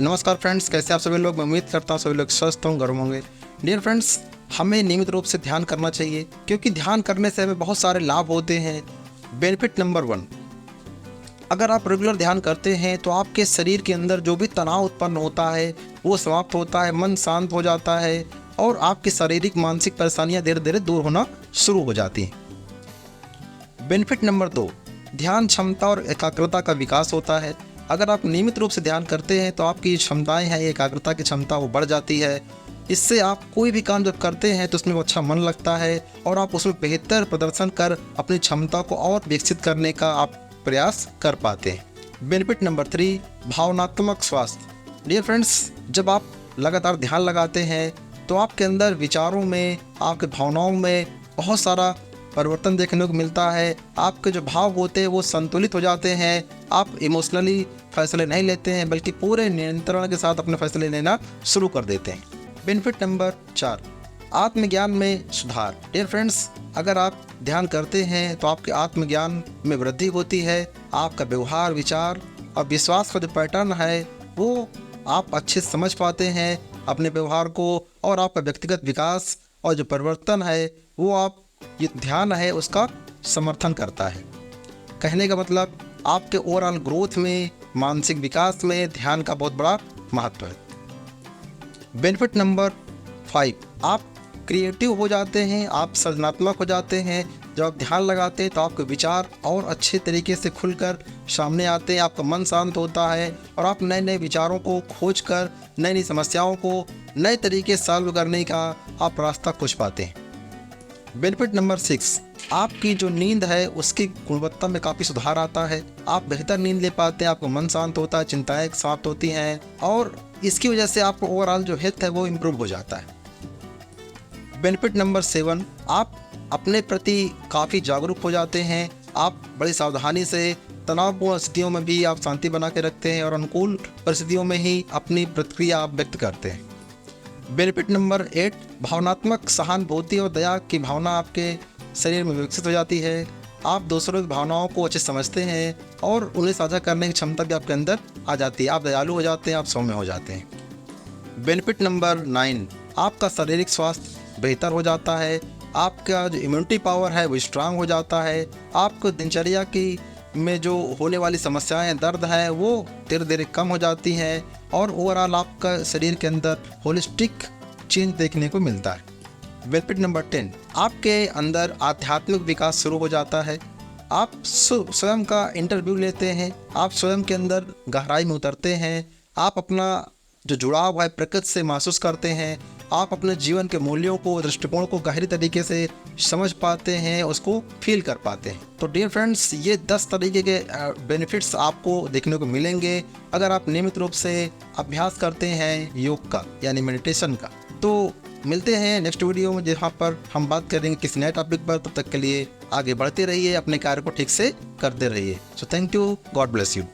नमस्कार फ्रेंड्स, कैसे आप सभी लोग। मैं उम्मीद करता हूँ सभी लोग स्वस्थ होंगे, गर्म होंगे। डियर फ्रेंड्स, हमें नियमित रूप से ध्यान करना चाहिए क्योंकि ध्यान करने से हमें बहुत सारे लाभ होते हैं। बेनिफिट नंबर 1, अगर आप रेगुलर ध्यान करते हैं तो आपके शरीर के अंदर जो भी तनाव उत्पन्न होता है वो समाप्त होता है, मन शांत हो जाता है और आपकी शारीरिक मानसिक परेशानियां धीरे धीरे दूर होना शुरू हो जाती हैं। बेनिफिट नंबर 2, ध्यान क्षमता और एकाग्रता का विकास होता है। अगर आप नियमित रूप से ध्यान करते हैं तो आपकी क्षमताएं हैं, एकाग्रता की क्षमता वो बढ़ जाती है। इससे आप कोई भी काम जब करते हैं तो उसमें वो अच्छा मन लगता है और आप उसमें बेहतर प्रदर्शन कर अपनी क्षमता को और विकसित करने का आप प्रयास कर पाते हैं। बेनिफिट नंबर 3, भावनात्मक स्वास्थ्य। डियर फ्रेंड्स, जब आप लगातार ध्यान लगाते हैं तो आपके अंदर विचारों में, आपके भावनाओं में बहुत सारा परिवर्तन देखने को मिलता है। आपके जो भाव होते हैं वो संतुलित हो जाते हैं। आप इमोशनली फैसले नहीं लेते हैं बल्कि पूरे नियंत्रण के साथ अपने फैसले लेना शुरू कर देते हैं। बेनिफिट नंबर 4, आत्मज्ञान में सुधार। डियर फ्रेंड्स, अगर आप ध्यान करते हैं तो आपके आत्मज्ञान में वृद्धि होती है। आपका व्यवहार, विचार और विश्वास का जो पैटर्न है वो आप अच्छे से समझ पाते हैं अपने व्यवहार को, और आपका व्यक्तिगत विकास और जो परिवर्तन है वो आप ये ध्यान है उसका समर्थन करता है। कहने का मतलब आपके ओवरऑल ग्रोथ में, मानसिक विकास में ध्यान का बहुत बड़ा महत्व है। बेनिफिट नंबर 5, आप क्रिएटिव हो जाते हैं, आप सृजनात्मक हो जाते हैं। जब आप ध्यान लगाते हैं तो आपके विचार और अच्छे तरीके से खुलकर सामने आते हैं, आपका मन शांत होता है और आप नए नए विचारों को खोज कर नई नई समस्याओं को नए तरीके से सॉल्व करने का आप रास्ता खोज पाते हैं। बेनिफिट नंबर 6, आपकी जो नींद है उसकी गुणवत्ता में काफ़ी सुधार आता है। आप बेहतर नींद ले पाते हैं, आपका मन शांत होता है, चिंताएं समाप्त होती हैं और इसकी वजह से आपको ओवरऑल जो हेल्थ है वो इम्प्रूव हो जाता है। बेनिफिट नंबर 7, आप अपने प्रति काफ़ी जागरूक हो जाते हैं। आप बड़ी सावधानी से तनावपूर्ण स्थितियों में भी आप शांति बना के रखते हैं और अनुकूल परिस्थितियों में ही अपनी प्रतिक्रिया आप व्यक्त करते हैं। बेनिफिट नंबर 8, भावनात्मक सहानुभूति और दया की भावना आपके शरीर में विकसित हो जाती है। आप दूसरों की भावनाओं को अच्छे समझते हैं और उन्हें साझा करने की क्षमता भी आपके अंदर आ जाती है। आप दयालु हो जाते हैं, आप सौम्य हो जाते हैं। बेनिफिट नंबर 9, आपका शारीरिक स्वास्थ्य बेहतर हो जाता है। आपका जो इम्यूनिटी पावर है वो स्ट्रांग हो जाता है। आपको दिनचर्या की में जो होने वाली समस्याएं, दर्द है वो धीरे धीरे कम हो जाती हैं और ओवरऑल आपका शरीर के अंदर होलिस्टिक चेंज देखने को मिलता है। बेनिफिट नंबर 10, आपके अंदर आध्यात्मिक विकास शुरू हो जाता है। आप स्वयं का इंटरव्यू लेते हैं, आप स्वयं के अंदर गहराई में उतरते हैं। आप अपना जो जुड़ाव है प्रकृति से महसूस करते हैं। आप अपने जीवन के मूल्यों को, दृष्टिकोण को गहरी तरीके से समझ पाते हैं, उसको फील कर पाते हैं। तो डियर फ्रेंड्स, ये 10 तरीके के बेनिफिट्स आपको देखने को मिलेंगे अगर आप नियमित रूप से अभ्यास करते हैं योग का, यानी मेडिटेशन का। तो मिलते हैं नेक्स्ट वीडियो में जहाँ पर हम बात करेंगे किसी नए टॉपिक पर। तब तक के लिए आगे बढ़ते रहिए, अपने कार्य को ठीक से करते रहिए। So thank you, God bless you.